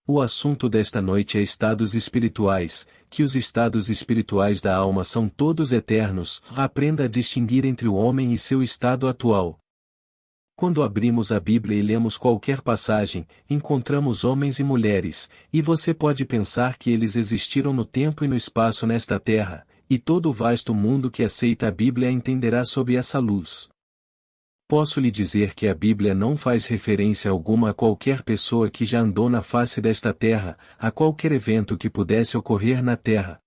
O assunto desta noite é estados espirituais, que os estados espirituais da alma são todos eternos. Aprenda a distinguir entre o homem e seu estado atual. Quando abrimos a Bíblia e lemos qualquer passagem, encontramos homens e mulheres, e você pode pensar que eles existiram no tempo e no espaço nesta terra, e todo o vasto mundo que aceita a Bíblia a entenderá sob essa luz. Posso lhe dizer que a Bíblia não faz referência alguma a qualquer pessoa que já andou na face desta terra, a qualquer evento que pudesse ocorrer na terra.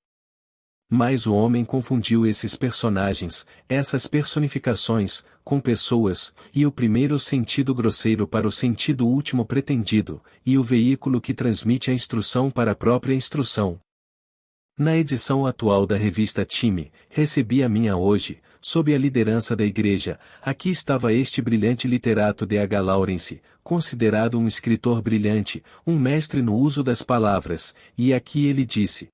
Mas o homem confundiu esses personagens, essas personificações, com pessoas, e o primeiro sentido grosseiro para o sentido último pretendido, e o veículo que transmite a instrução para a própria instrução. Na edição atual da revista Time, recebi a minha hoje, sob a liderança da igreja. Aqui estava este brilhante literato D.H. Lawrence, considerado um escritor brilhante, um mestre no uso das palavras, e aqui ele disse: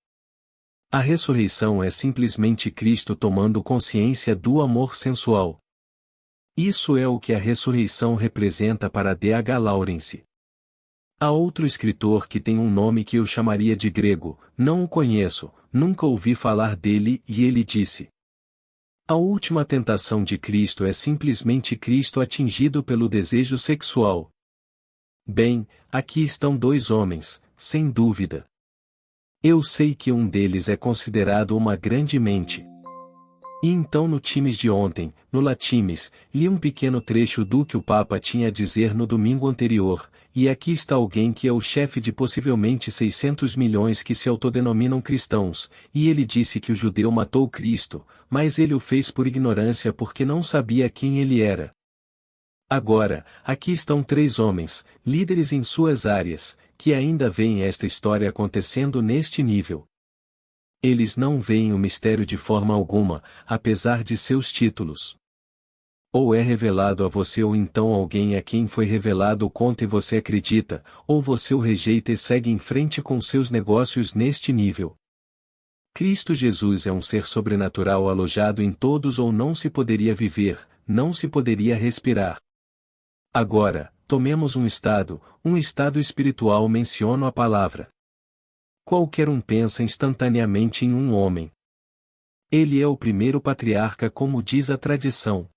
a ressurreição é simplesmente Cristo tomando consciência do amor sensual. Isso é o que a ressurreição representa para D.H. Lawrence. Há outro escritor que tem um nome que eu chamaria de grego, não o conheço, nunca ouvi falar dele, e ele disse: a última tentação de Cristo é simplesmente Cristo atingido pelo desejo sexual. Bem, aqui estão dois homens, sem dúvida. Eu sei que um deles é considerado uma grande mente. E então no Times de ontem, no Latimes, li um pequeno trecho do que o Papa tinha a dizer no domingo anterior, e aqui está alguém que é o chefe de possivelmente 600 milhões que se autodenominam cristãos, e ele disse que o judeu matou Cristo, mas ele o fez por ignorância porque não sabia quem ele era. Agora, aqui estão três homens, líderes em suas áreas, que ainda veem esta história acontecendo neste nível. Eles não veem o mistério de forma alguma, apesar de seus títulos. Ou é revelado a você ou então alguém a quem foi revelado o conto e você acredita, ou você o rejeita e segue em frente com seus negócios neste nível. Cristo Jesus é um ser sobrenatural alojado em todos ou não se poderia viver, não se poderia respirar. Agora, tomemos um estado espiritual. Menciono a palavra. Qualquer um pensa instantaneamente em um homem. Ele é o primeiro patriarca, como diz a tradição.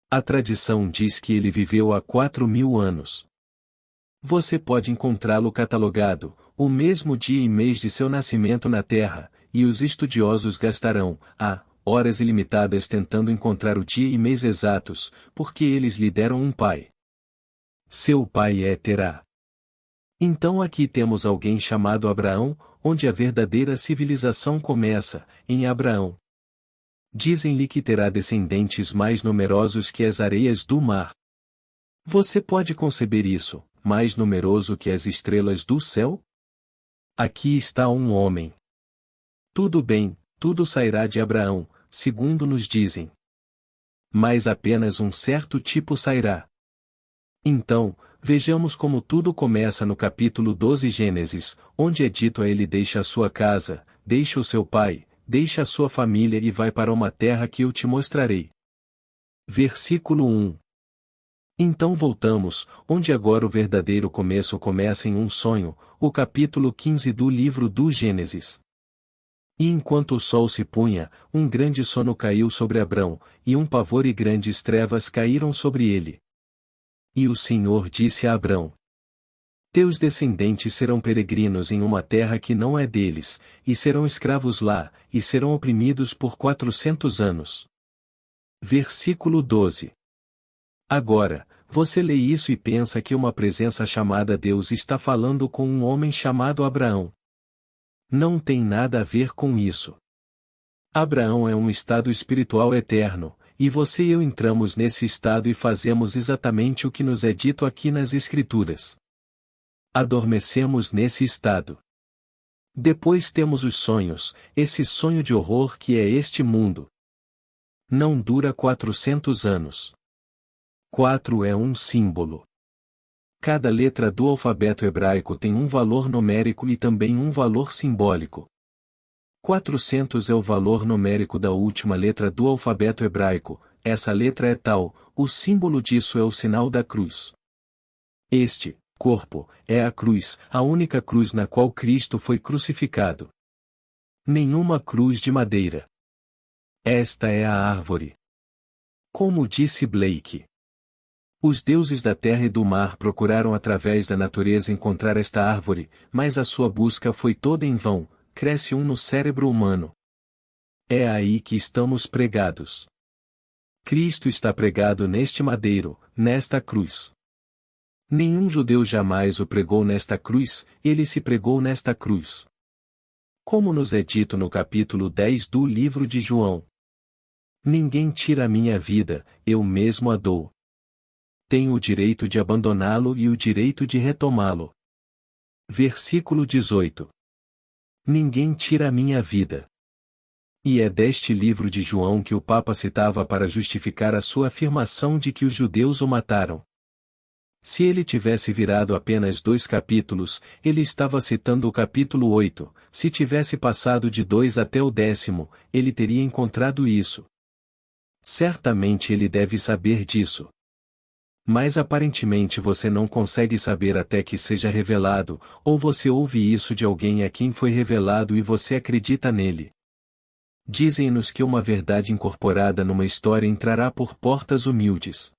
A tradição diz que ele viveu há 4.000 anos. Você pode encontrá-lo catalogado, o mesmo dia e mês de seu nascimento na Terra, e os estudiosos gastarão, horas ilimitadas tentando encontrar o dia e mês exatos, porque eles lhe deram um pai. Seu pai é Terá. Então aqui temos alguém chamado Abraão, onde a verdadeira civilização começa, em Abraão. Dizem-lhe que terá descendentes mais numerosos que as areias do mar. Você pode conceber isso, mais numeroso que as estrelas do céu? Aqui está um homem. Tudo bem, tudo sairá de Abraão, segundo nos dizem. Mas apenas um certo tipo sairá. Então, vejamos como tudo começa no capítulo 12 Gênesis, onde é dito a ele: deixa a sua casa, deixa o seu pai, deixa a sua família e vai para uma terra que eu te mostrarei. Versículo 1. Então voltamos, onde agora o verdadeiro começo começa em um sonho, o capítulo 15 do livro do Gênesis. E enquanto o sol se punha, um grande sono caiu sobre Abrão, e um pavor e grandes trevas caíram sobre ele. E o Senhor disse a Abrão: teus descendentes serão peregrinos em uma terra que não é deles, e serão escravos lá, e serão oprimidos por 400 anos. Versículo 12. Agora, você lê isso e pensa que uma presença chamada Deus está falando com um homem chamado Abraão. Não tem nada a ver com isso. Abraão é um estado espiritual eterno, e você e eu entramos nesse estado e fazemos exatamente o que nos é dito aqui nas Escrituras. Adormecemos nesse estado. Depois temos os sonhos, esse sonho de horror que é este mundo. Não dura 400 anos. 4 é um símbolo. Cada letra do alfabeto hebraico tem um valor numérico e também um valor simbólico. 400 é o valor numérico da última letra do alfabeto hebraico, essa letra é tal, o símbolo disso é o sinal da cruz. Este, corpo, é a cruz, a única cruz na qual Cristo foi crucificado. Nenhuma cruz de madeira. Esta é a árvore. Como disse Blake. Os deuses da terra e do mar procuraram através da natureza encontrar esta árvore, mas a sua busca foi toda em vão, cresce no cérebro humano. É aí que estamos pregados. Cristo está pregado neste madeiro, nesta cruz. Nenhum judeu jamais o pregou nesta cruz, ele se pregou nesta cruz. Como nos é dito no capítulo 10 do livro de João. Ninguém tira a minha vida, eu mesmo a dou. Tenho o direito de abandoná-lo e o direito de retomá-lo. Versículo 18. Ninguém tira a minha vida. E é deste livro de João que o Papa citava para justificar a sua afirmação de que os judeus o mataram. Se ele tivesse virado apenas 2 capítulos, ele estava citando o capítulo 8, se tivesse passado de 2 até o 10º, ele teria encontrado isso. Certamente ele deve saber disso. Mas aparentemente você não consegue saber até que seja revelado, ou você ouve isso de alguém a quem foi revelado e você acredita nele. Dizem-nos que uma verdade incorporada numa história entrará por portas humildes.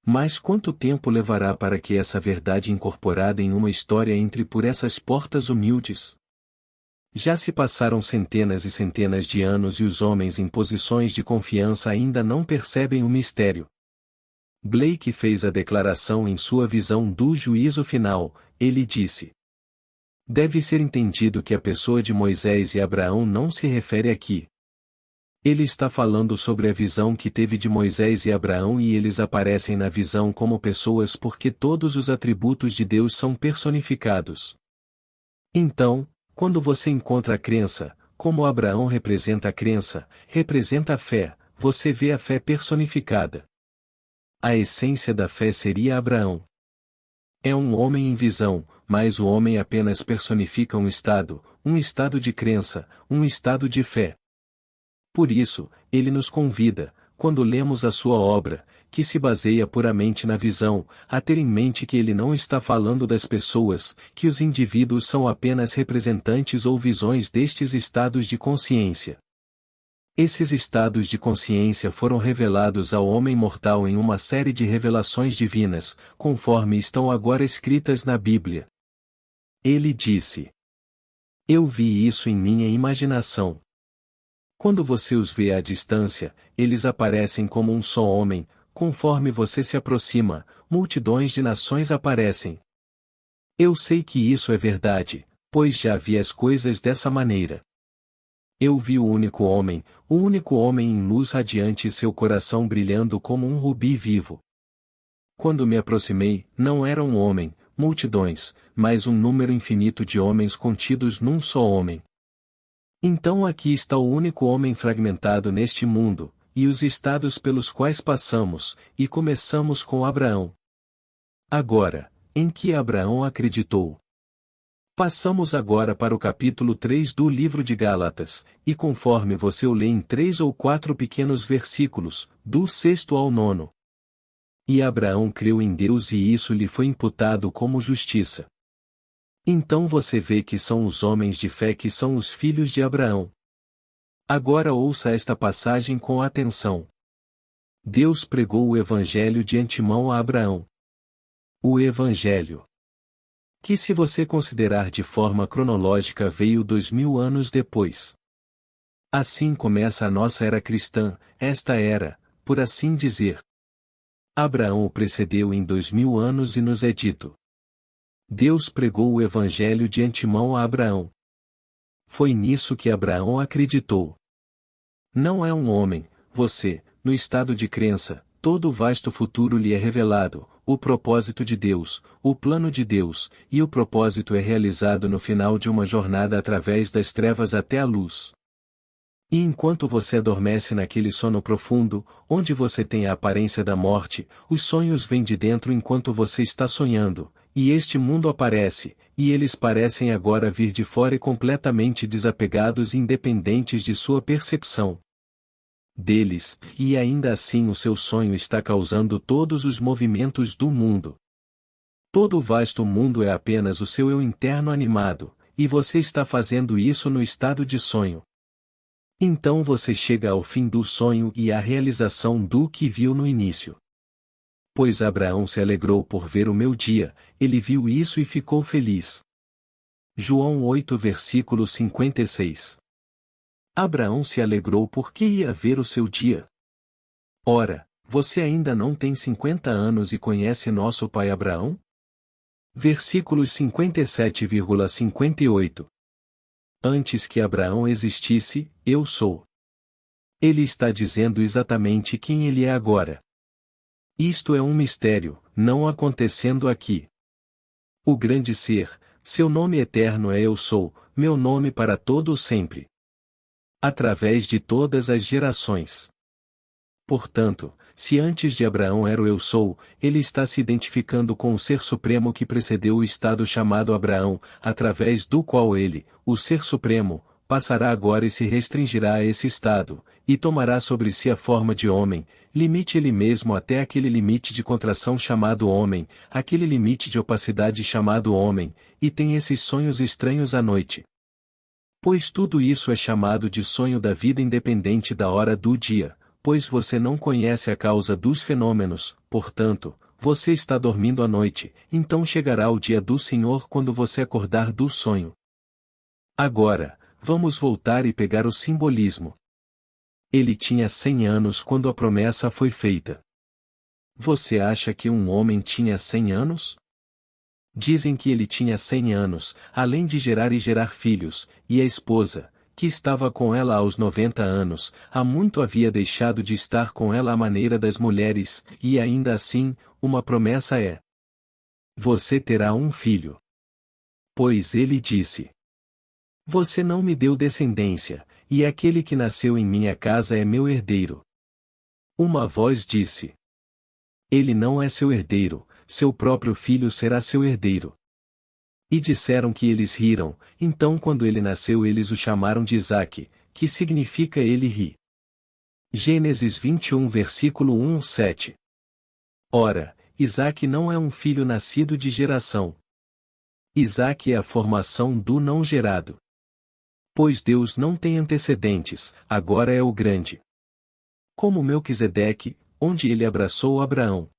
Mas quanto tempo levará para que essa verdade incorporada em uma história entre por essas portas humildes? Já se passaram centenas e centenas de anos e os homens em posições de confiança ainda não percebem o mistério. Blake fez a declaração em sua visão do juízo final, ele disse. Deve ser entendido que a pessoa de Moisés e Abraão não se refere aqui. Ele está falando sobre a visão que teve de Moisés e Abraão e eles aparecem na visão como pessoas porque todos os atributos de Deus são personificados. Então, quando você encontra a crença, como Abraão representa a crença, representa a fé, você vê a fé personificada. A essência da fé seria Abraão. É um homem em visão, mas o homem apenas personifica um estado de crença, um estado de fé. Por isso, ele nos convida, quando lemos a sua obra, que se baseia puramente na visão, a ter em mente que ele não está falando das pessoas, que os indivíduos são apenas representantes ou visões destes estados de consciência. Esses estados de consciência foram revelados ao homem mortal em uma série de revelações divinas, conforme estão agora escritas na Bíblia. Ele disse: Eu vi isso em minha imaginação. Quando você os vê à distância, eles aparecem como um só homem, conforme você se aproxima, multidões de nações aparecem. Eu sei que isso é verdade, pois já vi as coisas dessa maneira. Eu vi o único homem em luz radiante e seu coração brilhando como um rubi vivo. Quando me aproximei, não era um homem, multidões, mas um número infinito de homens contidos num só homem. Então aqui está o único homem fragmentado neste mundo, e os estados pelos quais passamos, e começamos com Abraão. Agora, em que Abraão acreditou? Passamos agora para o capítulo 3 do livro de Gálatas, e conforme você o lê em 3 ou 4 pequenos versículos, do 6º ao 9º. E Abraão creu em Deus e isso lhe foi imputado como justiça. Então você vê que são os homens de fé que são os filhos de Abraão. Agora ouça esta passagem com atenção. Deus pregou o Evangelho de antemão a Abraão. O Evangelho, que se você considerar de forma cronológica veio 2000 anos depois. Assim começa a nossa era cristã, esta era, por assim dizer. Abraão o precedeu em 2000 anos e nos é dito. Deus pregou o Evangelho de antemão a Abraão. Foi nisso que Abraão acreditou. Não é um homem, você, no estado de crença, todo o vasto futuro lhe é revelado, o propósito de Deus, o plano de Deus, e o propósito é realizado no final de uma jornada através das trevas até a luz. E enquanto você adormece naquele sono profundo, onde você tem a aparência da morte, os sonhos vêm de dentro enquanto você está sonhando, e este mundo aparece, e eles parecem agora vir de fora e completamente desapegados e independentes de sua percepção deles, e ainda assim o seu sonho está causando todos os movimentos do mundo. Todo o vasto mundo é apenas o seu eu interno animado, e você está fazendo isso no estado de sonho. Então você chega ao fim do sonho e à realização do que viu no início. Pois Abraão se alegrou por ver o meu dia, ele viu isso e ficou feliz. João 8 versículo 56. Abraão se alegrou porque ia ver o seu dia. Ora, você ainda não tem 50 anos e conhece nosso pai Abraão? Versículos 57,58. Antes que Abraão existisse, eu sou. Ele está dizendo exatamente quem ele é agora. Isto é um mistério, não acontecendo aqui. O grande ser, seu nome eterno é Eu Sou, meu nome para todo o sempre. Através de todas as gerações. Portanto, se antes de Abraão era o Eu Sou, ele está se identificando com o Ser Supremo que precedeu o estado chamado Abraão, através do qual ele, o Ser Supremo, passará agora e se restringirá a esse estado, e tomará sobre si a forma de homem, limite ele mesmo até aquele limite de contração chamado homem, aquele limite de opacidade chamado homem, e tem esses sonhos estranhos à noite. Pois tudo isso é chamado de sonho da vida independente da hora do dia, pois você não conhece a causa dos fenômenos, portanto, você está dormindo à noite, então chegará o dia do Senhor quando você acordar do sonho. Agora, vamos voltar e pegar o simbolismo. Ele tinha 100 anos quando a promessa foi feita. Você acha que um homem tinha 100 anos? Dizem que ele tinha 100 anos, além de gerar e gerar filhos, e a esposa, que estava com ela aos 90 anos, há muito havia deixado de estar com ela à maneira das mulheres, e ainda assim, uma promessa é: você terá um filho. Pois ele disse: você não me deu descendência, e aquele que nasceu em minha casa é meu herdeiro. Uma voz disse: ele não é seu herdeiro, seu próprio filho será seu herdeiro. E disseram que eles riram, então quando ele nasceu eles o chamaram de Isaque, que significa ele ri. Gênesis 21 versículo 1-7. Ora, Isaque não é um filho nascido de geração. Isaque é a formação do não gerado. Pois Deus não tem antecedentes, agora é o grande. Como Melquisedeque, onde ele abraçou Abraão.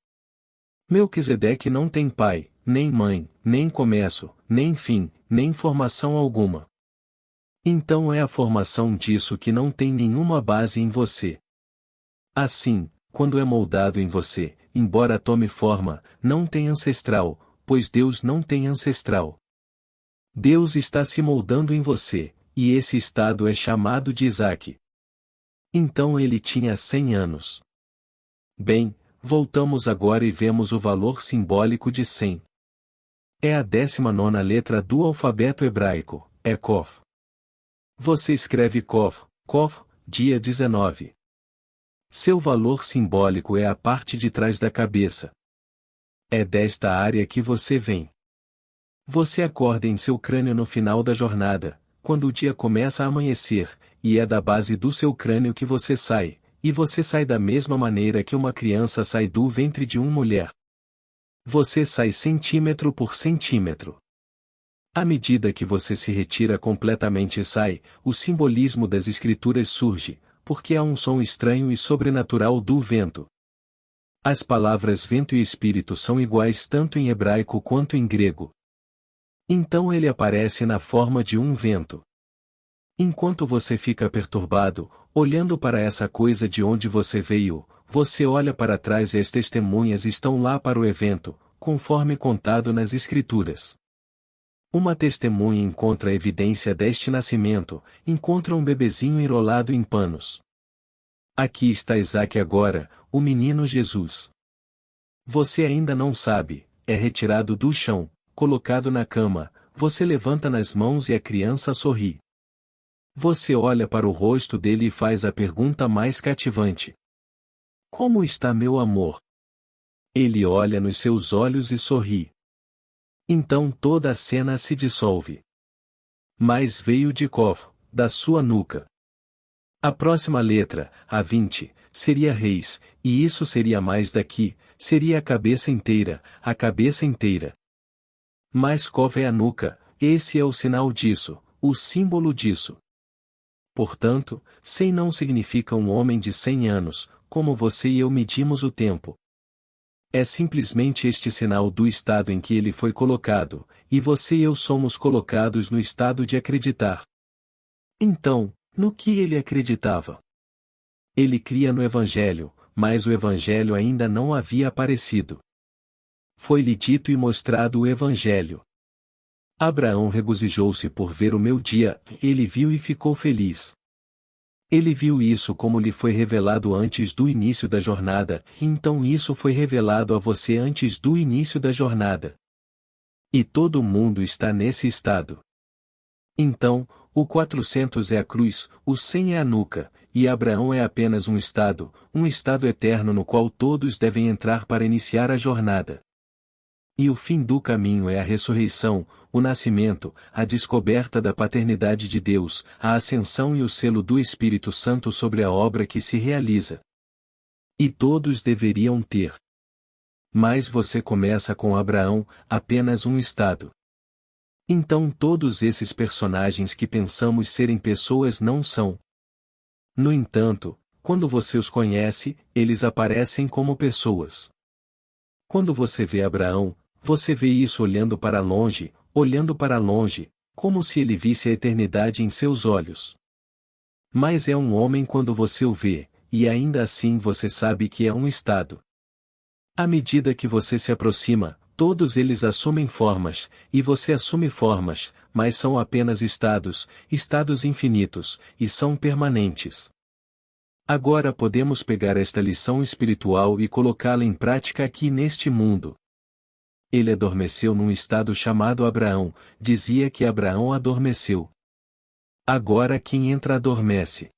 Melquisedeque não tem pai, nem mãe, nem começo, nem fim, nem formação alguma. Então é a formação disso que não tem nenhuma base em você. Assim, quando é moldado em você, embora tome forma, não tem ancestral, pois Deus não tem ancestral. Deus está se moldando em você, e esse estado é chamado de Isaque. Então ele tinha 100 anos. Bem, voltamos agora e vemos o valor simbólico de 100. É a 19ª letra do alfabeto hebraico, é Kof. Você escreve Kof, dia 19. Seu valor simbólico é a parte de trás da cabeça. É desta área que você vem. Você acorda em seu crânio no final da jornada, quando o dia começa a amanhecer, e é da base do seu crânio que você sai, e você sai da mesma maneira que uma criança sai do ventre de uma mulher. Você sai centímetro por centímetro. À medida que você se retira completamente e sai, o simbolismo das escrituras surge, porque há um som estranho e sobrenatural do vento. As palavras vento e espírito são iguais tanto em hebraico quanto em grego. Então ele aparece na forma de um vento. Enquanto você fica perturbado, olhando para essa coisa de onde você veio, você olha para trás e as testemunhas estão lá para o evento, conforme contado nas Escrituras. Uma testemunha encontra a evidência deste nascimento, encontra um bebezinho enrolado em panos. Aqui está Isaque agora, o menino Jesus. Você ainda não sabe, é retirado do chão, colocado na cama, você levanta nas mãos e a criança sorri. Você olha para o rosto dele e faz a pergunta mais cativante: como está meu amor? Ele olha nos seus olhos e sorri. Então toda a cena se dissolve. Mas veio de Kof, da sua nuca. A próxima letra, a 20, seria reis, e isso seria mais daqui, seria a cabeça inteira, Mas cova é a nuca, esse é o sinal disso, o símbolo disso. Portanto, 100 não significa um homem de 100 anos, como você e eu medimos o tempo. É simplesmente este sinal do estado em que ele foi colocado, e você e eu somos colocados no estado de acreditar. Então, no que ele acreditava? Ele cria no Evangelho, mas o Evangelho ainda não havia aparecido. Foi-lhe dito e mostrado o Evangelho. Abraão regozijou-se por ver o meu dia, ele viu e ficou feliz. Ele viu isso como lhe foi revelado antes do início da jornada, e então isso foi revelado a você antes do início da jornada. E todo mundo está nesse estado. Então, o 400 é a cruz, o 100 é a nuca, e Abraão é apenas um estado eterno no qual todos devem entrar para iniciar a jornada. E o fim do caminho é a ressurreição, o nascimento, a descoberta da paternidade de Deus, a ascensão e o selo do Espírito Santo sobre a obra que se realiza. E todos deveriam ter. Mas você começa com Abraão, apenas um estado. Então todos esses personagens que pensamos serem pessoas não são. No entanto, quando você os conhece, eles aparecem como pessoas. Quando você vê Abraão, você vê isso olhando para longe, como se ele visse a eternidade em seus olhos. Mas é um homem quando você o vê, e ainda assim você sabe que é um estado. À medida que você se aproxima, todos eles assumem formas, e você assume formas, mas são apenas estados infinitos, e são permanentes. Agora podemos pegar esta lição espiritual e colocá-la em prática aqui neste mundo. Ele adormeceu num estado chamado Abraão, dizia que Abraão adormeceu. Agora quem entra adormece.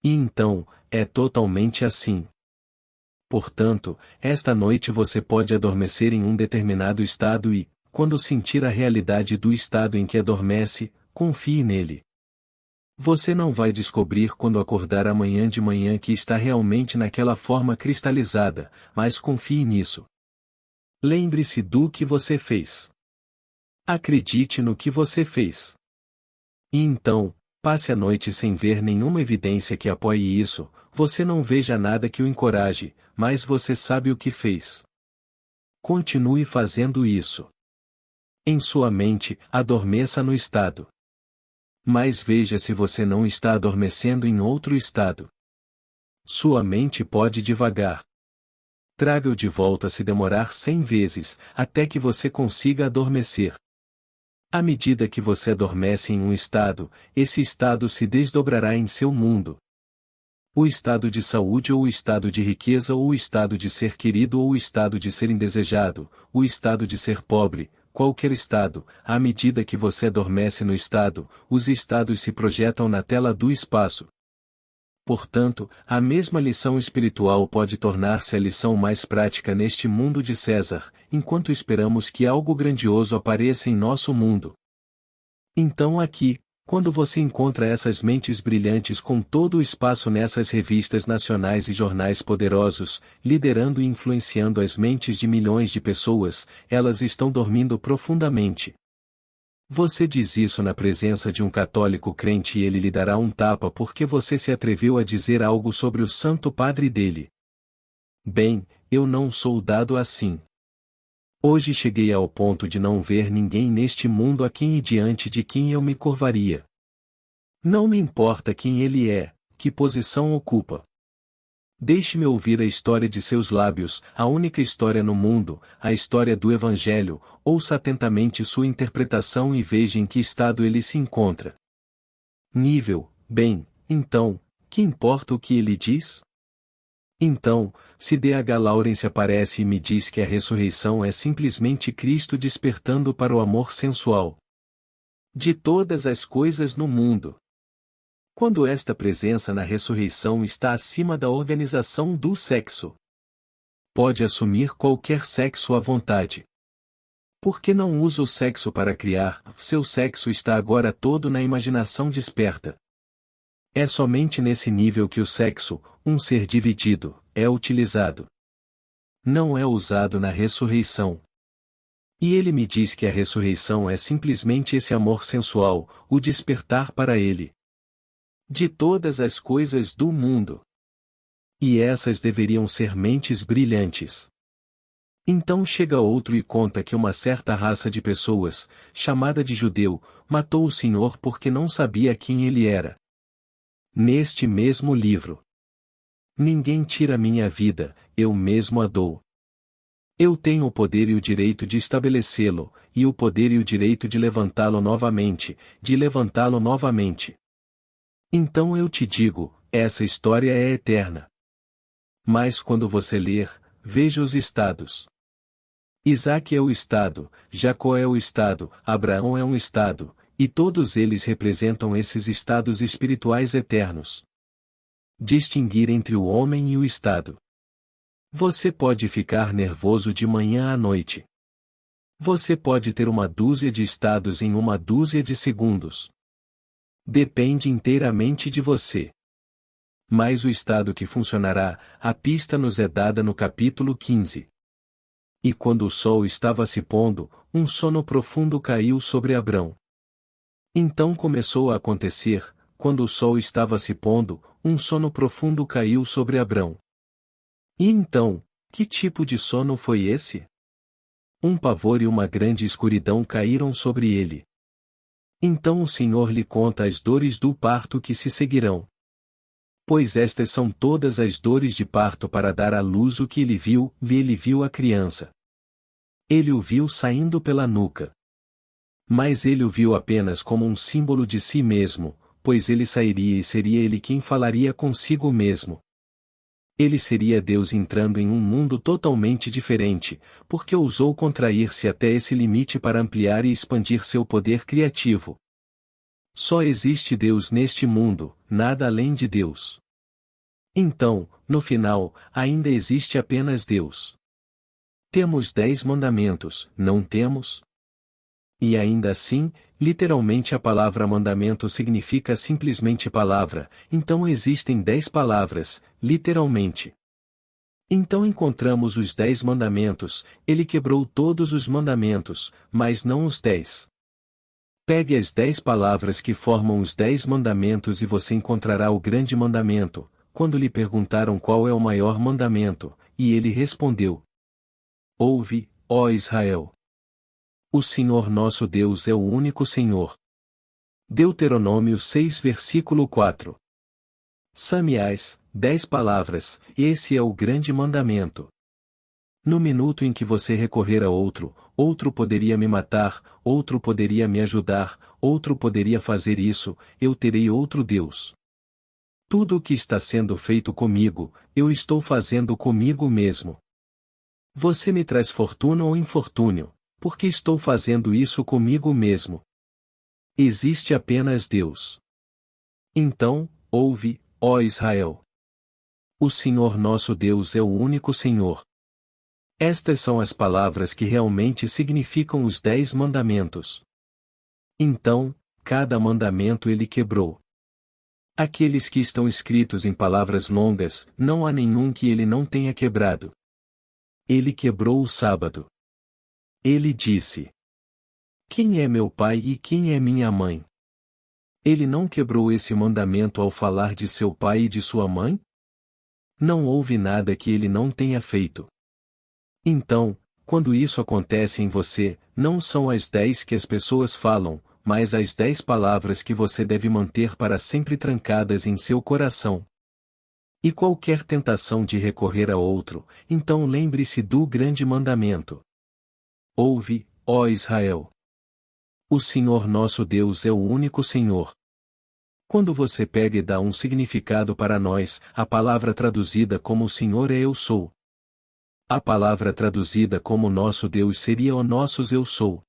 E então, é totalmente assim. Portanto, esta noite você pode adormecer em um determinado estado e, quando sentir a realidade do estado em que adormece, confie nele. Você não vai descobrir quando acordar amanhã de manhã que está realmente naquela forma cristalizada, mas confie nisso. Lembre-se do que você fez. Acredite no que você fez. E então, passe a noite sem ver nenhuma evidência que apoie isso, você não veja nada que o encoraje, mas você sabe o que fez. Continue fazendo isso. Em sua mente, adormeça no estado. Mas veja se você não está adormecendo em outro estado. Sua mente pode divagar. Traga-o de volta se demorar 100 vezes, até que você consiga adormecer. À medida que você adormece em um estado, esse estado se desdobrará em seu mundo. O estado de saúde ou o estado de riqueza ou o estado de ser querido ou o estado de ser indesejado, o estado de ser pobre, qualquer estado, à medida que você adormece no estado, os estados se projetam na tela do espaço. Portanto, a mesma lição espiritual pode tornar-se a lição mais prática neste mundo de César, enquanto esperamos que algo grandioso apareça em nosso mundo. Então aqui, quando você encontra essas mentes brilhantes com todo o espaço nessas revistas nacionais e jornais poderosos, liderando e influenciando as mentes de milhões de pessoas, elas estão dormindo profundamente. Você diz isso na presença de um católico crente e ele lhe dará um tapa porque você se atreveu a dizer algo sobre o Santo Padre dele. Bem, eu não sou dado assim. Hoje cheguei ao ponto de não ver ninguém neste mundo a quem e diante de quem eu me curvaria. Não me importa quem ele é, que posição ocupa. Deixe-me ouvir a história de seus lábios, a única história no mundo, a história do Evangelho, ouça atentamente sua interpretação e veja em que estado ele se encontra. Nível, bem, então, que importa o que ele diz? Então, se D.H. Lawrence aparece e me diz que a ressurreição é simplesmente Cristo despertando para o amor sensual de todas as coisas no mundo. Quando esta presença na ressurreição está acima da organização do sexo, pode assumir qualquer sexo à vontade. Por que não usa o sexo para criar? Seu sexo está agora todo na imaginação desperta. É somente nesse nível que o sexo, um ser dividido, é utilizado. Não é usado na ressurreição. E ele me diz que a ressurreição é simplesmente esse amor sensual, o despertar para ele de todas as coisas do mundo. E essas deveriam ser mentes brilhantes. Então chega outro e conta que uma certa raça de pessoas, chamada de judeu, matou o Senhor porque não sabia quem ele era. Neste mesmo livro. Ninguém tira minha vida, eu mesmo a dou. Eu tenho o poder e o direito de estabelecê-lo, e o poder e o direito de levantá-lo novamente, Então eu te digo, essa história é eterna. Mas quando você ler, veja os estados. Isaque é o estado, Jacó é o estado, Abraão é um estado, e todos eles representam esses estados espirituais eternos. Distinguir entre o homem e o estado. Você pode ficar nervoso de manhã à noite. Você pode ter uma dúzia de estados em uma dúzia de segundos. Depende inteiramente de você. Mas o estado que funcionará, a pista nos é dada no capítulo 15. E quando o sol estava se pondo, um sono profundo caiu sobre Abrão. Então começou a acontecer, quando o sol estava se pondo, um sono profundo caiu sobre Abrão. E então, que tipo de sono foi esse? Um pavor e uma grande escuridão caíram sobre ele. Então o Senhor lhe conta as dores do parto que se seguirão. Pois estas são todas as dores de parto para dar à luz o que ele viu a criança. Ele o viu saindo pela nuca. Mas ele o viu apenas como um símbolo de si mesmo, pois ele sairia e seria ele quem falaria consigo mesmo. Ele seria Deus entrando em um mundo totalmente diferente, porque ousou contrair-se até esse limite para ampliar e expandir seu poder criativo. Só existe Deus neste mundo, nada além de Deus. Então, no final, ainda existe apenas Deus. Temos 10 mandamentos, não temos? E ainda assim, literalmente a palavra mandamento significa simplesmente palavra, então existem 10 palavras, literalmente. Então encontramos os 10 mandamentos, ele quebrou todos os mandamentos, mas não os 10. Pegue as 10 palavras que formam os 10 mandamentos e você encontrará o grande mandamento. Quando lhe perguntaram qual é o maior mandamento, e ele respondeu: Ouve, ó Israel. O Senhor nosso Deus é o único Senhor. Deuteronômio 6 versículo 4. Samiás, 10 palavras, esse é o grande mandamento. No minuto em que você recorrer a outro, outro poderia me matar, outro poderia me ajudar, outro poderia fazer isso, eu terei outro Deus. Tudo o que está sendo feito comigo, eu estou fazendo comigo mesmo. Você me traz fortuna ou infortúnio, porque estou fazendo isso comigo mesmo. Existe apenas Deus. Então, ouve, ó Israel. O Senhor nosso Deus é o único Senhor. Estas são as palavras que realmente significam os 10 mandamentos. Então, cada mandamento ele quebrou. Aqueles que estão escritos em palavras longas, não há nenhum que ele não tenha quebrado. Ele quebrou o sábado. Ele disse: Quem é meu pai e quem é minha mãe? Ele não quebrou esse mandamento ao falar de seu pai e de sua mãe? Não houve nada que ele não tenha feito. Então, quando isso acontece em você, não são as 10 que as pessoas falam, mas as 10 palavras que você deve manter para sempre trancadas em seu coração. E qualquer tentação de recorrer a outro, então lembre-se do grande mandamento. Ouve, ó Israel. O Senhor nosso Deus é o único Senhor. Quando você pega e dá um significado para nós, a palavra traduzida como o Senhor é Eu Sou. A palavra traduzida como nosso Deus seria o nossos Eu Sou.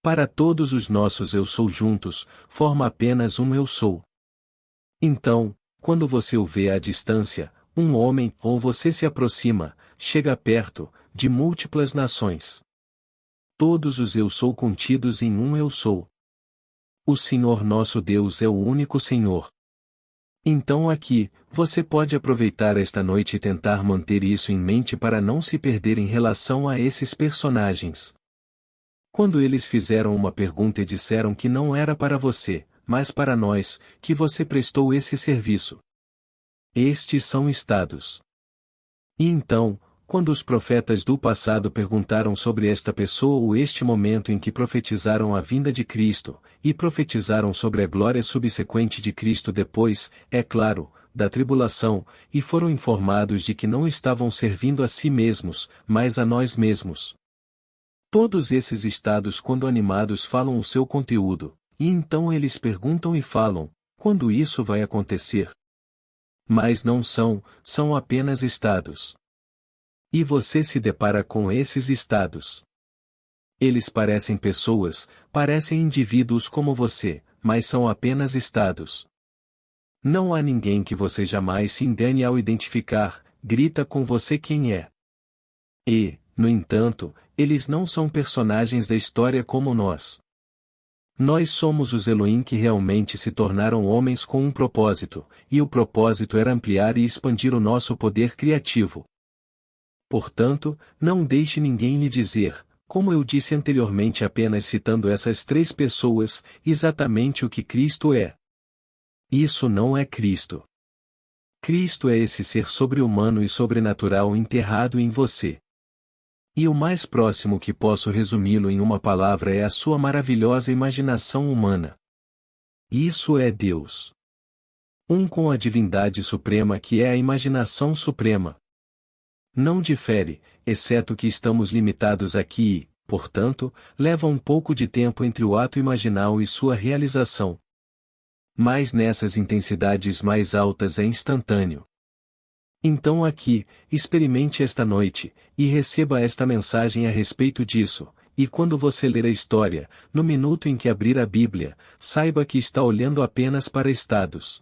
Para todos os nossos Eu Sou juntos, forma apenas um Eu Sou. Então, quando você o vê à distância, um homem, ou você se aproxima, chega perto, de múltiplas nações. Todos os Eu Sou contidos em um Eu Sou. O Senhor nosso Deus é o único Senhor. Então aqui, você pode aproveitar esta noite e tentar manter isso em mente para não se perder em relação a esses personagens. Quando eles fizeram uma pergunta e disseram que não era para você, mas para nós, que você prestou esse serviço. Estes são estados. E então, quando os profetas do passado perguntaram sobre esta pessoa ou este momento em que profetizaram a vinda de Cristo, e profetizaram sobre a glória subsequente de Cristo depois, é claro, da tribulação, e foram informados de que não estavam servindo a si mesmos, mas a nós mesmos. Todos esses estados quando animados falam o seu conteúdo, e então eles perguntam e falam, quando isso vai acontecer? Mas não são apenas estados. E você se depara com esses estados. Eles parecem pessoas, parecem indivíduos como você, mas são apenas estados. Não há ninguém que você jamais se engane ao identificar, grita com você quem é. E, no entanto, eles não são personagens da história como nós. Nós somos os Elohim que realmente se tornaram homens com um propósito, e o propósito era ampliar e expandir o nosso poder criativo. Portanto, não deixe ninguém lhe dizer, como eu disse anteriormente apenas citando essas três pessoas, exatamente o que Cristo é. Isso não é Cristo. Cristo é esse ser sobre-humano e sobrenatural enterrado em você. E o mais próximo que posso resumi-lo em uma palavra é a sua maravilhosa imaginação humana. Isso é Deus. Um com a divindade suprema que é a imaginação suprema. Não difere, exceto que estamos limitados aqui e, portanto, leva um pouco de tempo entre o ato imaginal e sua realização. Mas nessas intensidades mais altas é instantâneo. Então aqui, experimente esta noite, e receba esta mensagem a respeito disso, e quando você ler a história, no minuto em que abrir a Bíblia, saiba que está olhando apenas para estados.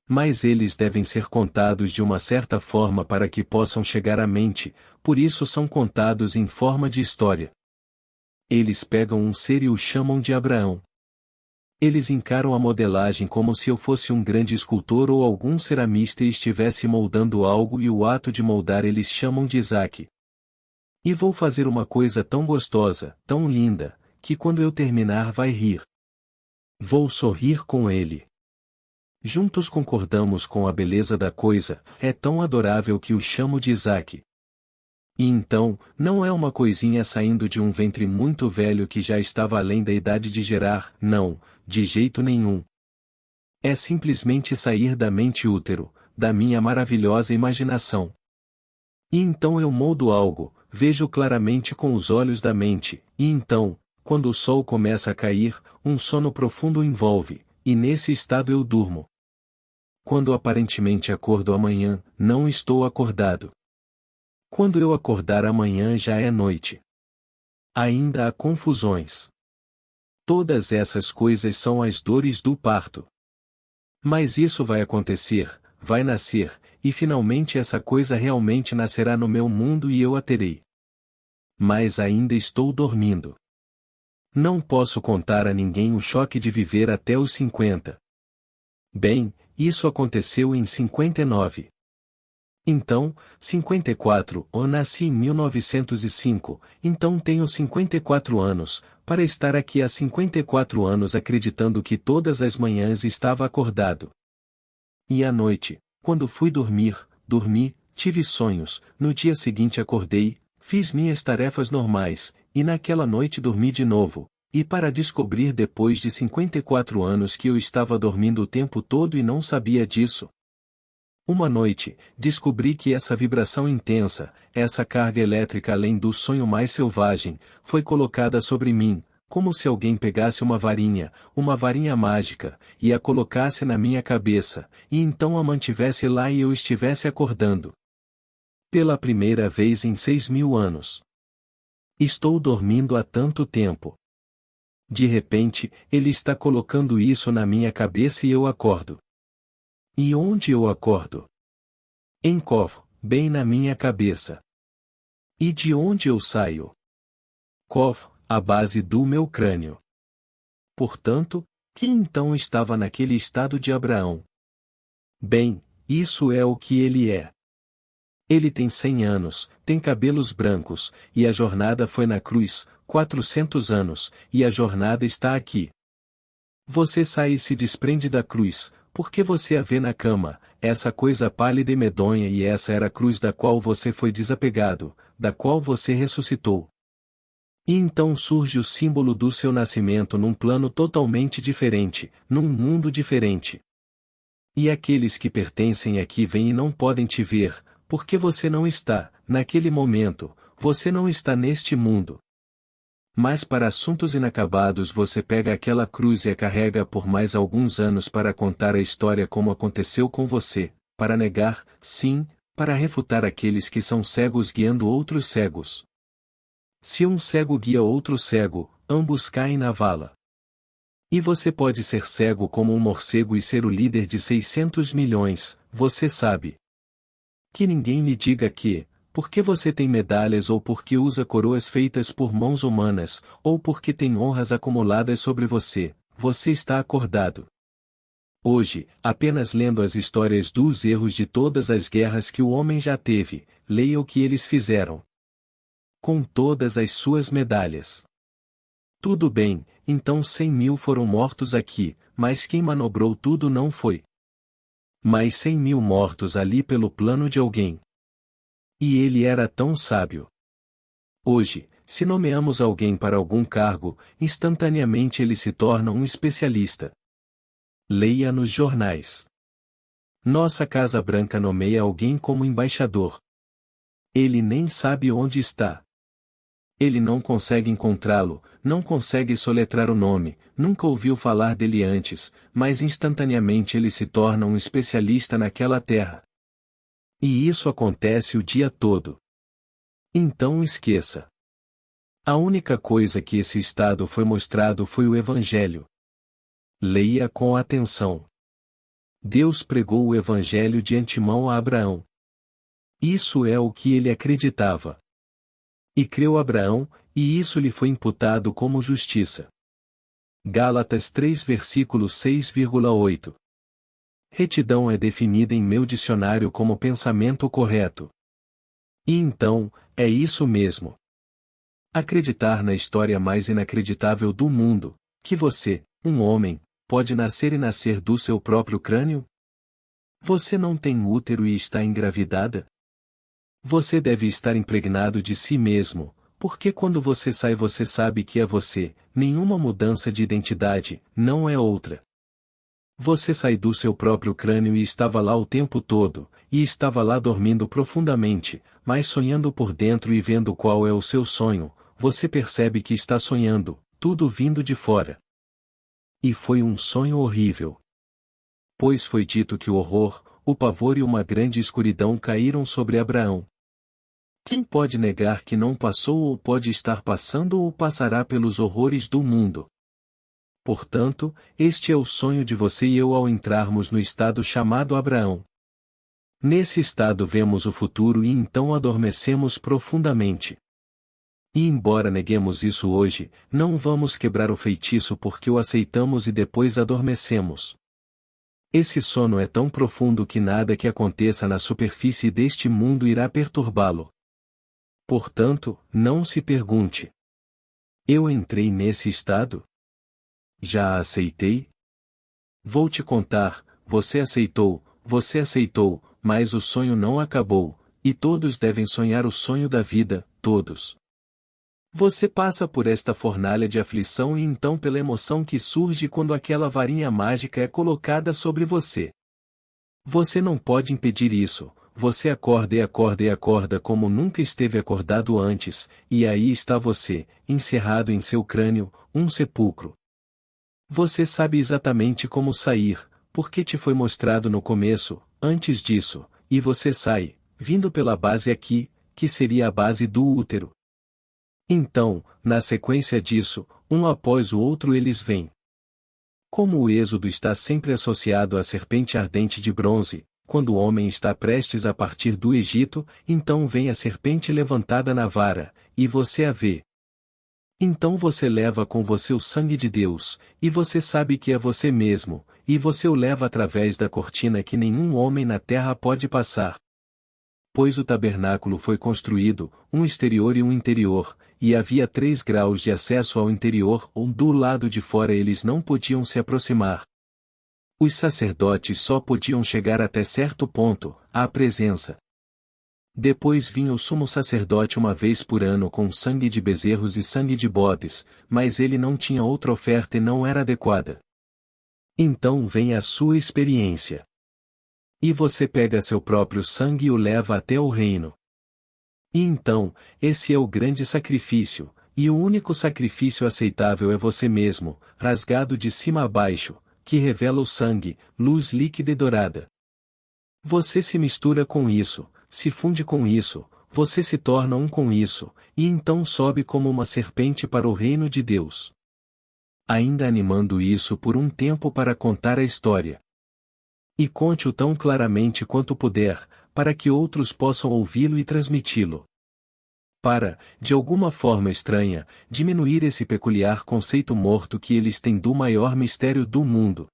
Mas eles devem ser contados de uma certa forma para que possam chegar à mente, por isso são contados em forma de história. Eles pegam um ser e o chamam de Abraão. Eles encaram a modelagem como se eu fosse um grande escultor ou algum ceramista e estivesse moldando algo e o ato de moldar eles chamam de Isaac. E vou fazer uma coisa tão gostosa, tão linda, que quando eu terminar vai rir. Vou sorrir com ele. Juntos concordamos com a beleza da coisa, é tão adorável que o chamo de Isaac. E então, não é uma coisinha saindo de um ventre muito velho que já estava além da idade de gerar, não, de jeito nenhum. É simplesmente sair da mente útero, da minha maravilhosa imaginação. E então eu moldo algo, vejo claramente com os olhos da mente, e então, quando o sol começa a cair, um sono profundo envolve, e nesse estado eu durmo. Quando aparentemente acordo amanhã, não estou acordado. Quando eu acordar amanhã já é noite. Ainda há confusões. Todas essas coisas são as dores do parto. Mas isso vai acontecer, vai nascer, e finalmente essa coisa realmente nascerá no meu mundo e eu a terei. Mas ainda estou dormindo. Não posso contar a ninguém o choque de viver até os 50. Bem, isso aconteceu em 59. Então, 54, eu nasci em 1905, então tenho 54 anos, para estar aqui há 54 anos acreditando que todas as manhãs estava acordado. E à noite, quando fui dormir, dormi, tive sonhos, no dia seguinte acordei, fiz minhas tarefas normais, e naquela noite dormi de novo, e para descobrir depois de 54 anos que eu estava dormindo o tempo todo e não sabia disso. Uma noite, descobri que essa vibração intensa, essa carga elétrica além do sonho mais selvagem, foi colocada sobre mim, como se alguém pegasse uma varinha mágica, e a colocasse na minha cabeça, e então a mantivesse lá e eu estivesse acordando. Pela primeira vez em 6.000 anos. Estou dormindo há tanto tempo. De repente, ele está colocando isso na minha cabeça e eu acordo. E onde eu acordo? Em Kov, bem na minha cabeça. E de onde eu saio? Kov, a base do meu crânio. Portanto, quem então estava naquele estado de Abraão? Bem, isso é o que ele é. Ele tem 100 anos, tem cabelos brancos, e a jornada foi na cruz, 400 anos, e a jornada está aqui. Você sai e se desprende da cruz, porque você a vê na cama, essa coisa pálida e medonha, e essa era a cruz da qual você foi desapegado, da qual você ressuscitou. E então surge o símbolo do seu nascimento num plano totalmente diferente, num mundo diferente. E aqueles que pertencem aqui vêm e não podem te ver, porque você não está, naquele momento, você não está neste mundo. Mas para assuntos inacabados você pega aquela cruz e a carrega por mais alguns anos para contar a história como aconteceu com você, para negar, sim, para refutar aqueles que são cegos guiando outros cegos. Se um cego guia outro cego, ambos caem na vala. E você pode ser cego como um morcego e ser o líder de 600 milhões, você sabe. Que ninguém lhe diga que, porque você tem medalhas ou porque usa coroas feitas por mãos humanas, ou porque tem honras acumuladas sobre você, você está acordado. Hoje, apenas lendo as histórias dos erros de todas as guerras que o homem já teve, leia o que eles fizeram. Com todas as suas medalhas. Tudo bem, então 100 mil foram mortos aqui, mas quem manobrou tudo não foi. Mas 100 mil mortos ali pelo plano de alguém. E ele era tão sábio. Hoje, se nomeamos alguém para algum cargo, instantaneamente ele se torna um especialista. Leia nos jornais. Nossa Casa Branca nomeia alguém como embaixador. Ele nem sabe onde está. Ele não consegue encontrá-lo, não consegue soletrar o nome, nunca ouviu falar dele antes, mas instantaneamente ele se torna um especialista naquela terra. E isso acontece o dia todo. Então esqueça. A única coisa que esse estado foi mostrado foi o Evangelho. Leia com atenção. Deus pregou o Evangelho de antemão a Abraão. Isso é o que ele acreditava. E creu Abraão, e isso lhe foi imputado como justiça. Gálatas 3 versículo 6,8. Retidão é definida em meu dicionário como pensamento correto. E então, é isso mesmo. Acreditar na história mais inacreditável do mundo, que você, um homem, pode nascer e nascer do seu próprio crânio? Você não tem útero e está engravidada? Você deve estar impregnado de si mesmo, porque quando você sai você sabe que é você, nenhuma mudança de identidade, não é outra. Você sai do seu próprio crânio e estava lá o tempo todo, e estava lá dormindo profundamente, mas sonhando por dentro e vendo qual é o seu sonho, você percebe que está sonhando, tudo vindo de fora. E foi um sonho horrível. Pois foi dito que o horror, o pavor e uma grande escuridão caíram sobre Abraão. Quem pode negar que não passou ou pode estar passando ou passará pelos horrores do mundo? Portanto, este é o sonho de você e eu ao entrarmos no estado chamado Abraão. Nesse estado vemos o futuro e então adormecemos profundamente. E embora neguemos isso hoje, não vamos quebrar o feitiço porque o aceitamos e depois adormecemos. Esse sono é tão profundo que nada que aconteça na superfície deste mundo irá perturbá-lo. Portanto, não se pergunte: eu entrei nesse estado? Já a aceitei? Vou te contar, você aceitou, mas o sonho não acabou, e todos devem sonhar o sonho da vida, todos. Você passa por esta fornalha de aflição e então pela emoção que surge quando aquela varinha mágica é colocada sobre você. Você não pode impedir isso, você acorda e acorda e acorda como nunca esteve acordado antes, e aí está você, encerrado em seu crânio, um sepulcro. Você sabe exatamente como sair, porque te foi mostrado no começo, antes disso, e você sai, vindo pela base aqui, que seria a base do útero. Então, na sequência disso, um após o outro eles vêm. Como o êxodo está sempre associado à serpente ardente de bronze, quando o homem está prestes a partir do Egito, então vem a serpente levantada na vara, e você a vê. Então você leva com você o sangue de Deus, e você sabe que é você mesmo, e você o leva através da cortina que nenhum homem na terra pode passar. Pois o tabernáculo foi construído, um exterior e um interior, e havia 3 graus de acesso ao interior, onde do lado de fora eles não podiam se aproximar. Os sacerdotes só podiam chegar até certo ponto, à presença. Depois vinha o sumo sacerdote uma vez por ano com sangue de bezerros e sangue de bodes, mas ele não tinha outra oferta e não era adequada. Então vem a sua experiência. E você pega seu próprio sangue e o leva até o reino. E então, esse é o grande sacrifício, e o único sacrifício aceitável é você mesmo, rasgado de cima a baixo, que revela o sangue, luz líquida e dourada. Você se mistura com isso, se funde com isso, você se torna um com isso, e então sobe como uma serpente para o reino de Deus. Ainda animando isso por um tempo para contar a história. E conte-o tão claramente quanto puder, para que outros possam ouvi-lo e transmiti-lo. Para, de alguma forma estranha, diminuir esse peculiar conceito morto que eles têm do maior mistério do mundo.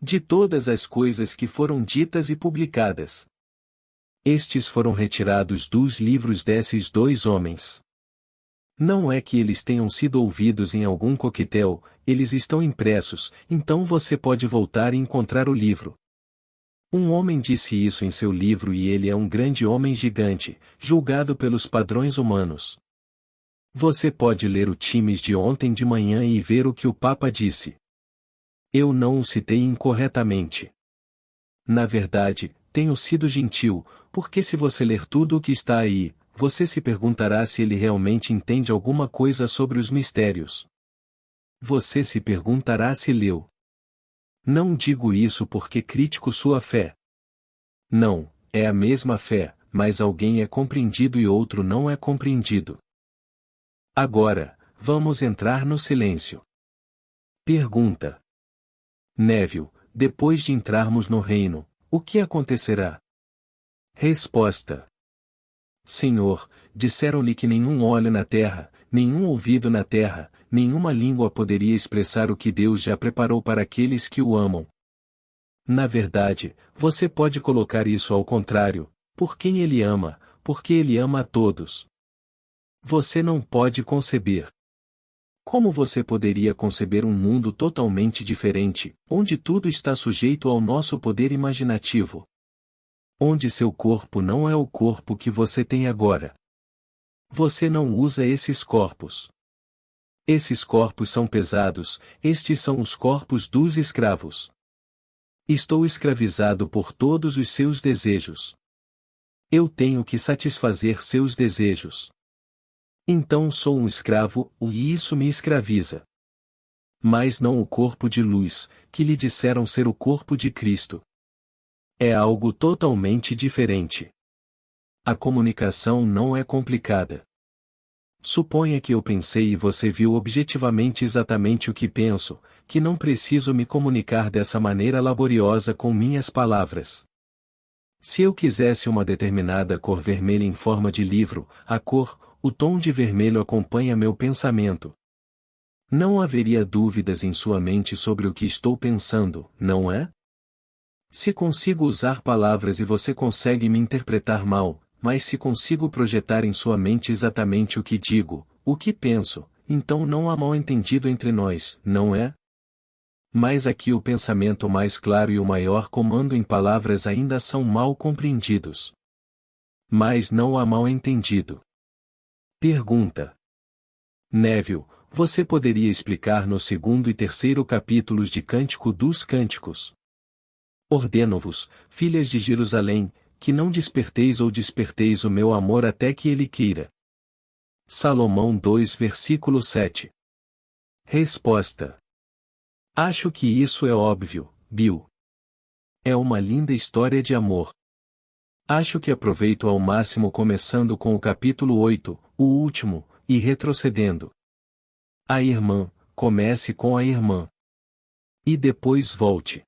De todas as coisas que foram ditas e publicadas. Estes foram retirados dos livros desses 2 homens. Não é que eles tenham sido ouvidos em algum coquetel, eles estão impressos, então você pode voltar e encontrar o livro. Um homem disse isso em seu livro e ele é um grande homem gigante, julgado pelos padrões humanos. Você pode ler o Times de ontem de manhã e ver o que o Papa disse. Eu não o citei incorretamente. Na verdade, tenho sido gentil, porque se você ler tudo o que está aí, você se perguntará se ele realmente entende alguma coisa sobre os mistérios. Você se perguntará se leu. Não digo isso porque critico sua fé. Não, é a mesma fé, mas alguém é compreendido e outro não é compreendido. Agora, vamos entrar no silêncio. Pergunta. Neville, depois de entrarmos no reino, o que acontecerá? Resposta. Senhor, disseram-lhe que nenhum olho na terra, nenhum ouvido na terra, nenhuma língua poderia expressar o que Deus já preparou para aqueles que o amam. Na verdade, você pode colocar isso ao contrário, por quem ele ama, porque ele ama a todos. Você não pode conceber. Como você poderia conceber um mundo totalmente diferente, onde tudo está sujeito ao nosso poder imaginativo? Onde seu corpo não é o corpo que você tem agora. Você não usa esses corpos. Esses corpos são pesados, estes são os corpos dos escravos. Estou escravizado por todos os seus desejos. Eu tenho que satisfazer seus desejos. Então sou um escravo, e isso me escraviza. Mas não o corpo de luz, que lhe disseram ser o corpo de Cristo. É algo totalmente diferente. A comunicação não é complicada. Suponha que eu pensei e você viu objetivamente exatamente o que penso, que não preciso me comunicar dessa maneira laboriosa com minhas palavras. Se eu quisesse uma determinada cor vermelha em forma de livro, a cor, o tom de vermelho acompanha meu pensamento. Não haveria dúvidas em sua mente sobre o que estou pensando, não é? Se consigo usar palavras e você consegue me interpretar mal, mas se consigo projetar em sua mente exatamente o que digo, o que penso, então não há mal-entendido entre nós, não é? Mas aqui o pensamento mais claro e o maior comando em palavras ainda são mal compreendidos. Mas não há mal-entendido. Pergunta. Neville, você poderia explicar no 2º e 3º capítulos de Cântico dos Cânticos? Ordeno-vos, filhas de Jerusalém, que não desperteis ou desperteis o meu amor até que ele queira. Salomão 2 versículo 7. Resposta. Acho que isso é óbvio, Bill. É uma linda história de amor. Acho que aproveito ao máximo começando com o capítulo 8, o último, e retrocedendo. A irmã, comece com a irmã. E depois volte.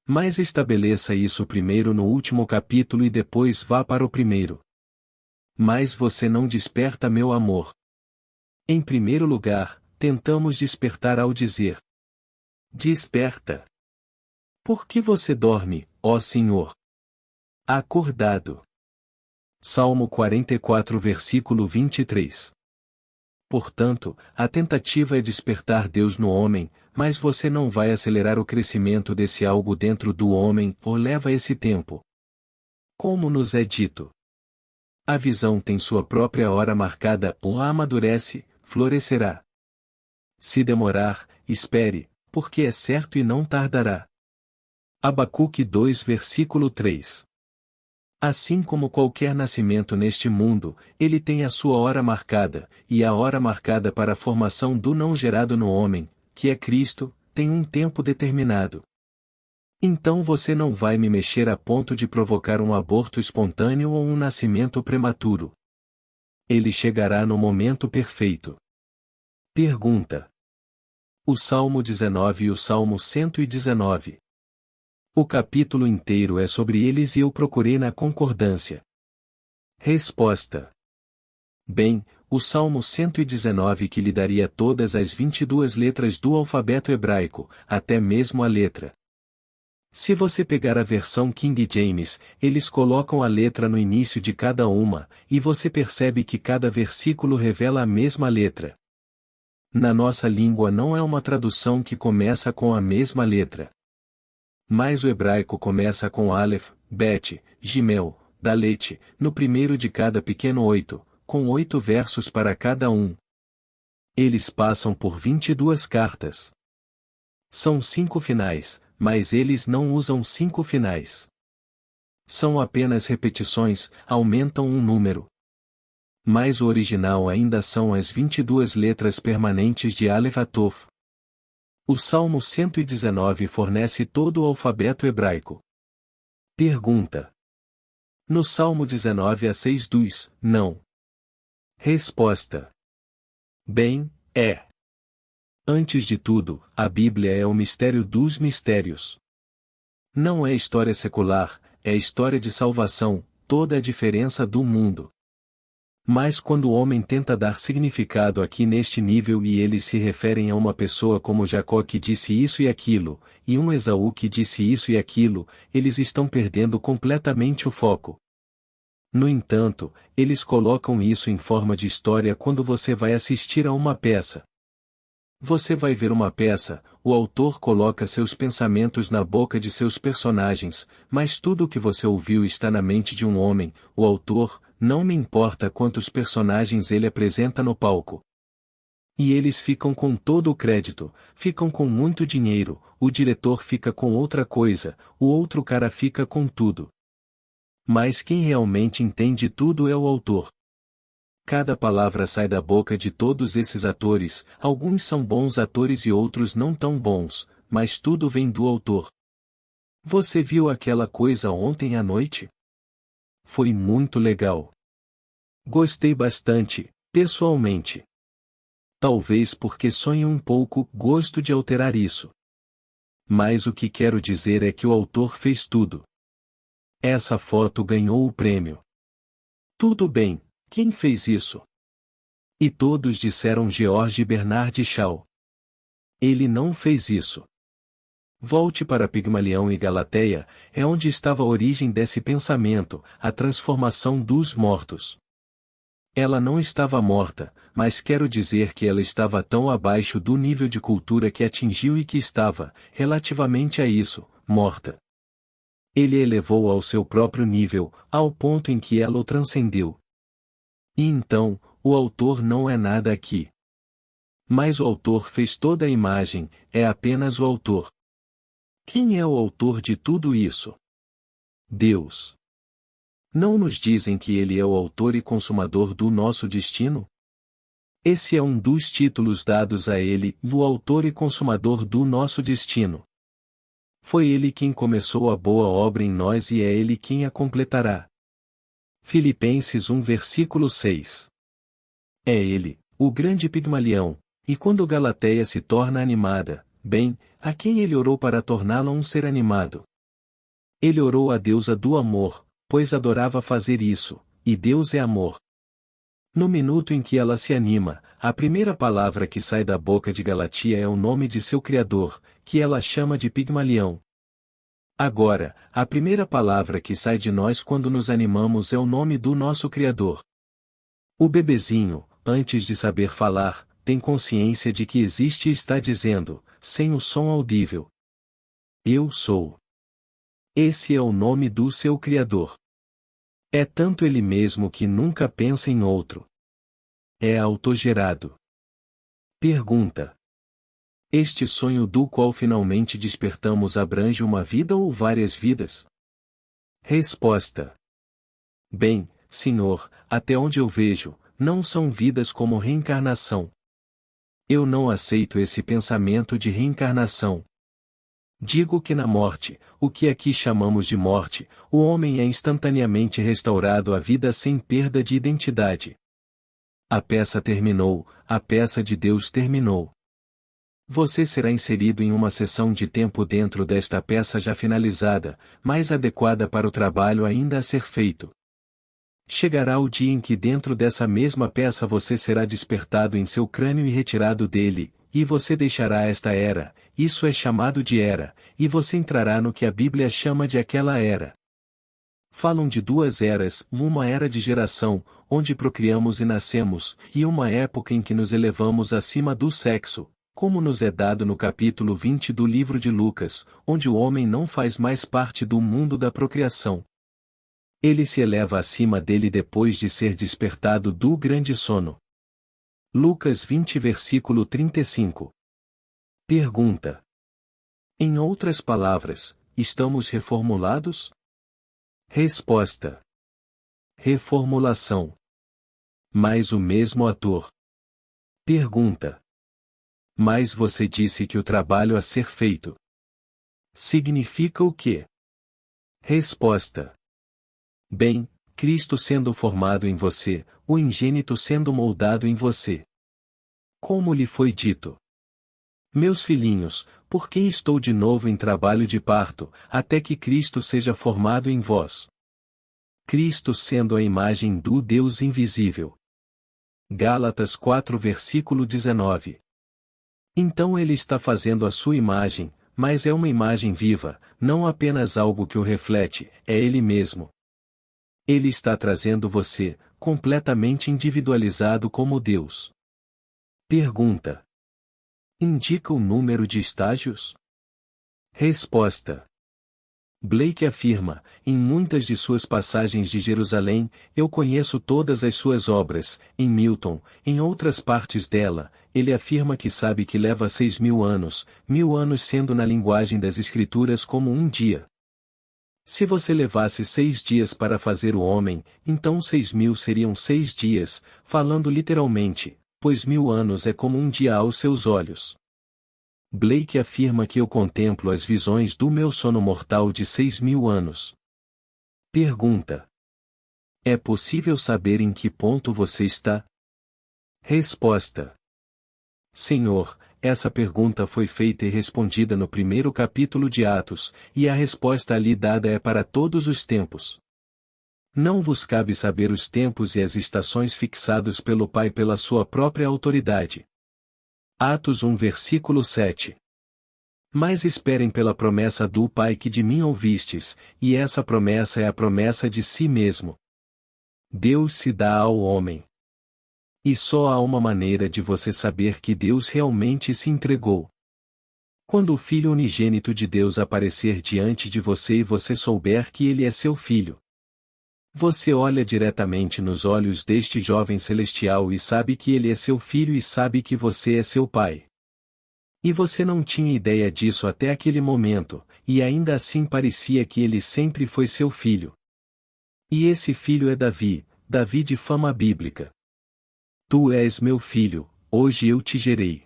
Mas estabeleça isso primeiro no último capítulo e depois vá para o primeiro. Mas você não desperta meu amor. Em primeiro lugar, tentamos despertar ao dizer: desperta. Por que você dorme, ó Senhor? Acordado. Salmo 44 versículo 23. Portanto, a tentativa é despertar Deus no homem, mas você não vai acelerar o crescimento desse algo dentro do homem, ou leva esse tempo. Como nos é dito. A visão tem sua própria hora marcada, ou amadurece, florescerá. Se demorar, espere, porque é certo e não tardará. Abacuque 2 versículo 3. Assim como qualquer nascimento neste mundo, ele tem a sua hora marcada, e a hora marcada para a formação do não gerado no homem, que é Cristo, tem um tempo determinado. Então você não vai me mexer a ponto de provocar um aborto espontâneo ou um nascimento prematuro. Ele chegará no momento perfeito. Pergunta: o Salmo 19 e o Salmo 119. O capítulo inteiro é sobre eles e eu procurei na concordância. Resposta: bem, o Salmo 119 que lhe daria todas as 22 letras do alfabeto hebraico, até mesmo a letra. Se você pegar a versão King James, eles colocam a letra no início de cada uma, e você percebe que cada versículo revela a mesma letra. Na nossa língua não é uma tradução que começa com a mesma letra. Mas o hebraico começa com Aleph, Bet, Gimel, Dalet, no primeiro de cada pequeno 8, com 8 versos para cada um. Eles passam por 22 cartas. São 5 finais, mas eles não usam 5 finais. São apenas repetições, aumentam um número. Mas o original ainda são as 22 letras permanentes de Aleph a Tov. O Salmo 119 fornece todo o alfabeto hebraico. Pergunta: no Salmo 19 há 6 dus, não? Resposta: bem, é. Antes de tudo, a Bíblia é o mistério dos mistérios. Não é história secular, é história de salvação, toda a diferença do mundo. Mas quando o homem tenta dar significado aqui neste nível e eles se referem a uma pessoa como Jacó que disse isso e aquilo, e um Esaú que disse isso e aquilo, eles estão perdendo completamente o foco. No entanto, eles colocam isso em forma de história quando você vai assistir a uma peça. Você vai ver uma peça, o autor coloca seus pensamentos na boca de seus personagens, mas tudo o que você ouviu está na mente de um homem, o autor, não me importa quantos personagens ele apresenta no palco. E eles ficam com todo o crédito, ficam com muito dinheiro, o diretor fica com outra coisa, o outro cara fica com tudo. Mas quem realmente entende tudo é o autor. Cada palavra sai da boca de todos esses atores, alguns são bons atores e outros não tão bons, mas tudo vem do autor. Você viu aquela coisa ontem à noite? Foi muito legal. Gostei bastante, pessoalmente. Talvez porque sonho um pouco, gosto de alterar isso. Mas o que quero dizer é que o autor fez tudo. Essa foto ganhou o prêmio. Tudo bem. Quem fez isso? E todos disseram George Bernard Shaw. Ele não fez isso. Volte para Pigmalião e Galateia, é onde estava a origem desse pensamento, a transformação dos mortos. Ela não estava morta, mas quero dizer que ela estava tão abaixo do nível de cultura que atingiu e que estava, relativamente a isso, morta. Ele elevou ao seu próprio nível, ao ponto em que ela o transcendeu. E então, o autor não é nada aqui. Mas o autor fez toda a imagem, é apenas o autor. Quem é o autor de tudo isso? Deus. Não nos dizem que ele é o autor e consumador do nosso destino? Esse é um dos títulos dados a ele, o autor e consumador do nosso destino. Foi ele quem começou a boa obra em nós e é ele quem a completará. Filipenses 1 versículo 6. É ele, o grande Pigmalião, e quando Galateia se torna animada, bem, a quem ele orou para torná-la um ser animado? Ele orou à deusa do amor, pois adorava fazer isso, e Deus é amor. No minuto em que ela se anima, a primeira palavra que sai da boca de Galatia é o nome de seu Criador, que ela chama de Pigmalião. Agora, a primeira palavra que sai de nós quando nos animamos é o nome do nosso Criador. O bebezinho, antes de saber falar, tem consciência de que existe e está dizendo, sem o som audível: Eu sou. Esse é o nome do seu Criador. É tanto ele mesmo que nunca pensa em outro. É autogerado. Pergunta: este sonho do qual finalmente despertamos abrange uma vida ou várias vidas? Resposta: bem, Senhor, até onde eu vejo, não são vidas como reencarnação. Eu não aceito esse pensamento de reencarnação. Digo que na morte, o que aqui chamamos de morte, o homem é instantaneamente restaurado à vida sem perda de identidade. A peça terminou, a peça de Deus terminou. Você será inserido em uma seção de tempo dentro desta peça já finalizada, mais adequada para o trabalho ainda a ser feito. Chegará o dia em que dentro dessa mesma peça você será despertado em seu crânio e retirado dele, e você deixará esta era, isso é chamado de era, e você entrará no que a Bíblia chama de aquela era. Falam de duas eras, uma era de geração, onde procriamos e nascemos, e uma época em que nos elevamos acima do sexo, como nos é dado no capítulo 20 do livro de Lucas, onde o homem não faz mais parte do mundo da procriação. Ele se eleva acima dele depois de ser despertado do grande sono. Lucas 20 versículo 35. Pergunta: em outras palavras, estamos reformulados? Resposta: reformulação. Mas o mesmo ator. Pergunta: mas você disse que o trabalho a ser feito significa o quê? Resposta: bem, Cristo sendo formado em você, o ingênito sendo moldado em você. Como lhe foi dito: meus filhinhos, por que estou de novo em trabalho de parto, até que Cristo seja formado em vós? Cristo sendo a imagem do Deus invisível. Gálatas 4 versículo 19. Então ele está fazendo a sua imagem, mas é uma imagem viva, não apenas algo que o reflete, é ele mesmo. Ele está trazendo você, completamente individualizado como Deus. Pergunta: indica o número de estágios? Resposta: Blake afirma, em muitas de suas passagens de Jerusalém, eu conheço todas as suas obras. Em Milton, em outras partes dela, ele afirma que sabe que leva 6.000 anos, 1.000 anos sendo na linguagem das Escrituras como um dia. Se você levasse 6 dias para fazer o homem, então 6.000 seriam 6 dias, falando literalmente, pois 1.000 anos é como um dia aos seus olhos. Blake afirma que eu contemplo as visões do meu sono mortal de 6.000 anos. Pergunta: é possível saber em que ponto você está? Resposta: Senhor, essa pergunta foi feita e respondida no primeiro capítulo de Atos, e a resposta ali dada é para todos os tempos. Não vos cabe saber os tempos e as estações fixados pelo Pai pela sua própria autoridade. Atos 1 versículo 7. Mas esperem pela promessa do Pai que de mim ouvistes, e essa promessa é a promessa de si mesmo. Deus se dá ao homem. E só há uma maneira de você saber que Deus realmente se entregou. Quando o Filho unigênito de Deus aparecer diante de você e você souber que ele é seu filho. Você olha diretamente nos olhos deste jovem celestial e sabe que ele é seu filho e sabe que você é seu pai. E você não tinha ideia disso até aquele momento, e ainda assim parecia que ele sempre foi seu filho. E esse filho é Davi, Davi de fama bíblica. Tu és meu filho, hoje eu te gerei.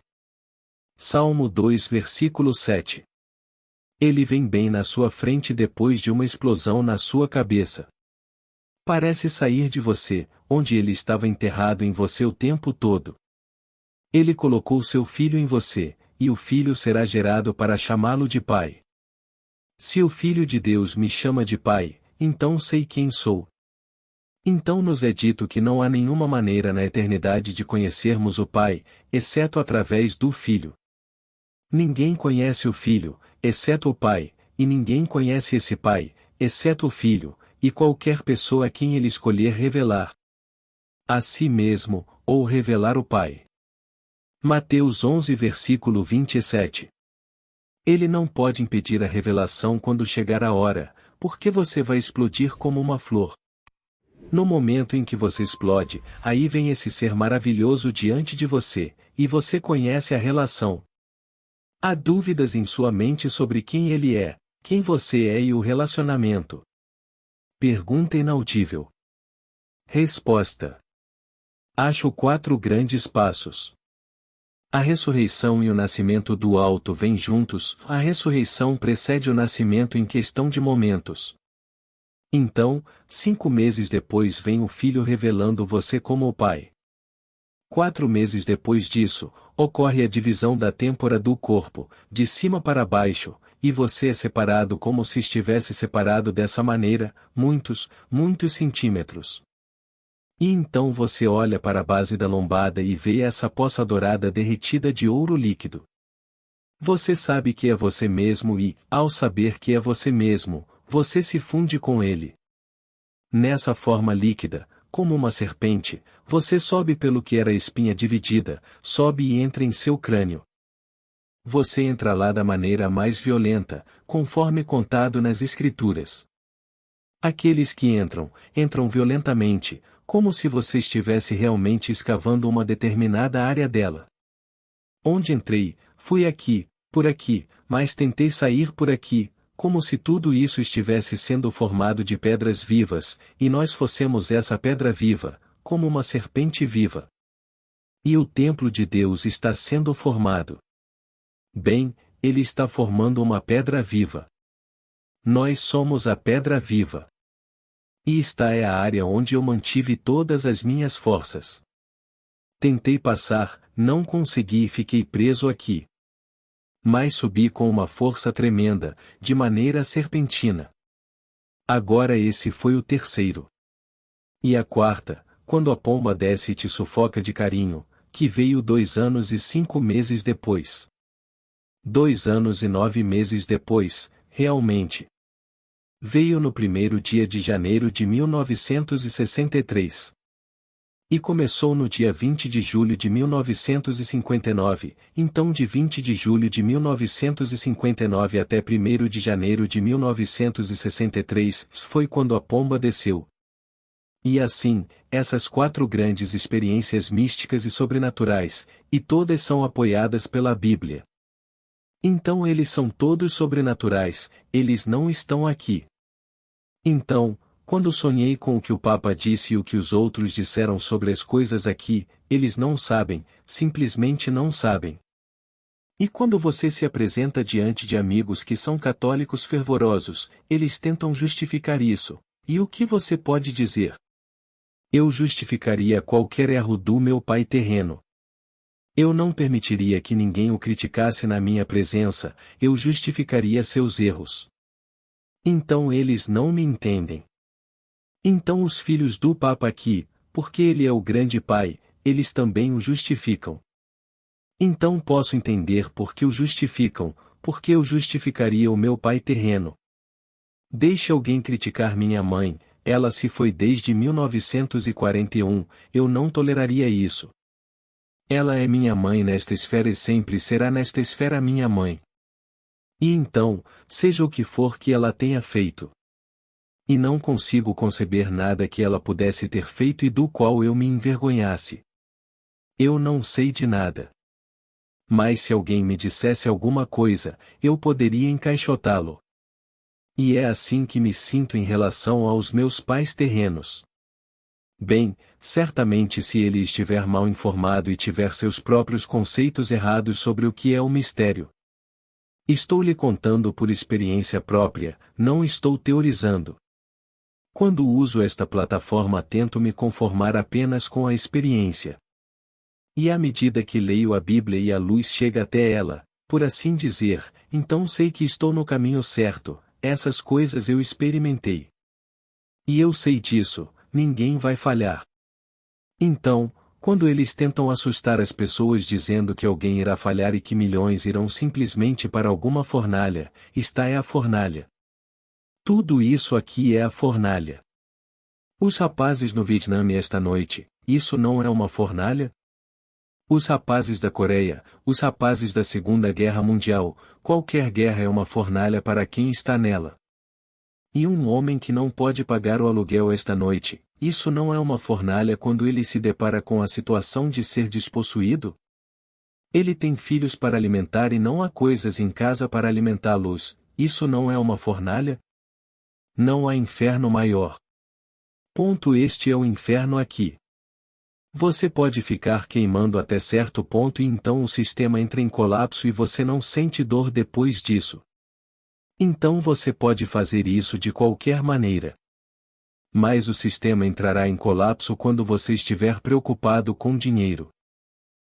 Salmo 2 versículo 7. Ele vem bem na sua frente depois de uma explosão na sua cabeça. Parece sair de você, onde ele estava enterrado em você o tempo todo. Ele colocou seu filho em você, e o filho será gerado para chamá-lo de pai. Se o Filho de Deus me chama de pai, então sei quem sou. Então nos é dito que não há nenhuma maneira na eternidade de conhecermos o Pai, exceto através do Filho. Ninguém conhece o Filho, exceto o Pai, e ninguém conhece esse Pai, exceto o Filho, e qualquer pessoa a quem ele escolher revelar a si mesmo, ou revelar o Pai. Mateus 11 versículo 27. Ele não pode impedir a revelação quando chegar a hora, porque você vai explodir como uma flor. No momento em que você explode, aí vem esse ser maravilhoso diante de você, e você conhece a relação. Há dúvidas em sua mente sobre quem ele é, quem você é e o relacionamento. Pergunta inaudível. Resposta. Acho 4 grandes passos. A ressurreição e o nascimento do alto vêm juntos, a ressurreição precede o nascimento em questão de momentos. Então, 5 meses depois vem o Filho revelando você como o Pai. 4 meses depois disso, ocorre a divisão da têmpora do corpo, de cima para baixo, e você é separado como se estivesse separado dessa maneira, muitos centímetros. E então você olha para a base da lombada e vê essa poça dourada derretida de ouro líquido. Você sabe que é você mesmo e, ao saber que é você mesmo, você se funde com ele. Nessa forma líquida, como uma serpente, você sobe pelo que era a espinha dividida, sobe e entra em seu crânio. Você entra lá da maneira mais violenta, conforme contado nas Escrituras. Aqueles que entram violentamente, como se você estivesse realmente escavando uma determinada área dela. Onde entrei, fui aqui, por aqui, mas tentei sair por aqui, como se tudo isso estivesse sendo formado de pedras vivas, e nós fossemos essa pedra viva, como uma serpente viva. E o templo de Deus está sendo formado. Bem, ele está formando uma pedra viva. Nós somos a pedra viva. E esta é a área onde eu mantive todas as minhas forças. Tentei passar, não consegui e fiquei preso aqui. Mas subi com uma força tremenda, de maneira serpentina. Agora esse foi o terceiro. E a quarta, quando a pomba desce e te sufoca de carinho, que veio 2 anos e 5 meses depois. 2 anos e 9 meses depois, realmente. Veio no 1º dia de janeiro de 1963. E começou no dia 20 de julho de 1959, então de 20 de julho de 1959 até 1º de janeiro de 1963, foi quando a pomba desceu. E assim, essas 4 grandes experiências místicas e sobrenaturais, e todas são apoiadas pela Bíblia. Então eles são todos sobrenaturais, eles não estão aqui. Então, quando sonhei com o que o Papa disse e o que os outros disseram sobre as coisas aqui, eles não sabem, simplesmente não sabem. E quando você se apresenta diante de amigos que são católicos fervorosos, eles tentam justificar isso. E o que você pode dizer? Eu justificaria qualquer erro do meu pai terreno. Eu não permitiria que ninguém o criticasse na minha presença, eu justificaria seus erros. Então eles não me entendem. Então os filhos do Papa aqui, porque ele é o grande pai, eles também o justificam. Então posso entender por que o justificam, porque eu justificaria o meu pai terreno. Deixe alguém criticar minha mãe, ela se foi desde 1941, eu não toleraria isso. Ela é minha mãe nesta esfera e sempre será nesta esfera minha mãe. E então, seja o que for que ela tenha feito. E não consigo conceber nada que ela pudesse ter feito e do qual eu me envergonhasse. Eu não sei de nada. Mas se alguém me dissesse alguma coisa, eu poderia encaixotá-lo. E é assim que me sinto em relação aos meus pais terrenos. Bem, certamente se ele estiver mal informado e tiver seus próprios conceitos errados sobre o que é o mistério. Estou lhe contando por experiência própria, não estou teorizando. Quando uso esta plataforma tento me conformar apenas com a experiência. E à medida que leio a Bíblia e a luz chega até ela, por assim dizer, então sei que estou no caminho certo, essas coisas eu experimentei. E eu sei disso, ninguém vai falhar. Então, Quando eles tentam assustar as pessoas dizendo que alguém irá falhar e que milhões irão simplesmente para alguma fornalha, esta é a fornalha. Tudo isso aqui é a fornalha. Os rapazes no Vietnã esta noite, isso não é uma fornalha? Os rapazes da Coreia, os rapazes da Segunda Guerra Mundial, qualquer guerra é uma fornalha para quem está nela. E um homem que não pode pagar o aluguel esta noite, isso não é uma fornalha quando ele se depara com a situação de ser despossuído? Ele tem filhos para alimentar e não há coisas em casa para alimentá-los, isso não é uma fornalha? Não há inferno maior. Este é o inferno aqui. Você pode ficar queimando até certo ponto e então o sistema entra em colapso e você não sente dor depois disso. Então você pode fazer isso de qualquer maneira. Mas o sistema entrará em colapso quando você estiver preocupado com dinheiro.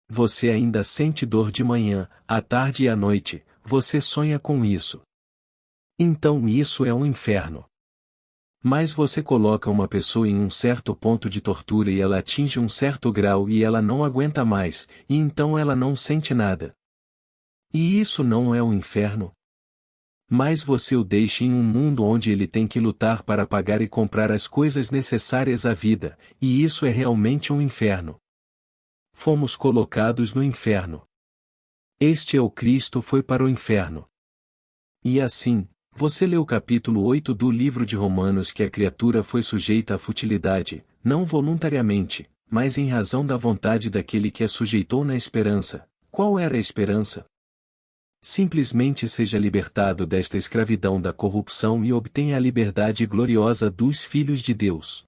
Você ainda sente dor de manhã, à tarde e à noite, você sonha com isso. Então isso é um inferno. Mas você coloca uma pessoa em um certo ponto de tortura e ela atinge um certo grau e ela não aguenta mais, e então ela não sente nada. E isso não é um inferno? Mas você o deixa em um mundo onde ele tem que lutar para pagar e comprar as coisas necessárias à vida, e isso é realmente um inferno. Fomos colocados no inferno. Este é o Cristo foi para o inferno. E assim, você lê o capítulo 8 do livro de Romanos que a criatura foi sujeita à futilidade, não voluntariamente, mas em razão da vontade daquele que a sujeitou na esperança. Qual era a esperança? Simplesmente seja libertado desta escravidão da corrupção e obtenha a liberdade gloriosa dos filhos de Deus.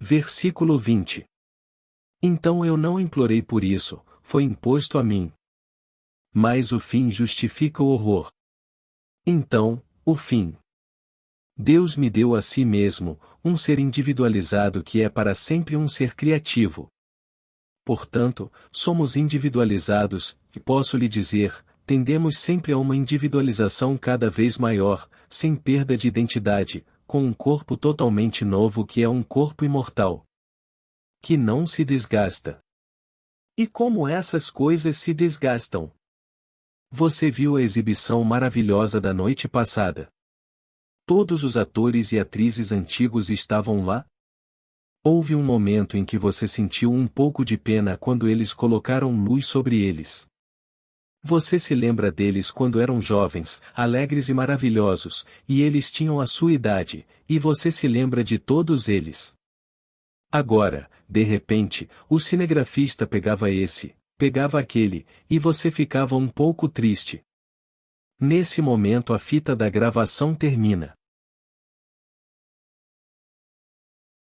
Versículo 20. Então eu não implorei por isso, foi imposto a mim. Mas o fim justifica o horror. Então, o fim. Deus me deu a si mesmo, um ser individualizado que é para sempre um ser criativo. Portanto, somos individualizados, e posso lhe dizer, tendemos sempre a uma individualização cada vez maior, sem perda de identidade, com um corpo totalmente novo que é um corpo imortal. Que não se desgasta. E como essas coisas se desgastam? Você viu a exibição maravilhosa da noite passada? Todos os atores e atrizes antigos estavam lá? Houve um momento em que você sentiu um pouco de pena quando eles colocaram luz sobre eles. Você se lembra deles quando eram jovens, alegres e maravilhosos, e eles tinham a sua idade, e você se lembra de todos eles. Agora, de repente, o cinegrafista pegava aquele, e você ficava um pouco triste. Nesse momento a fita da gravação termina.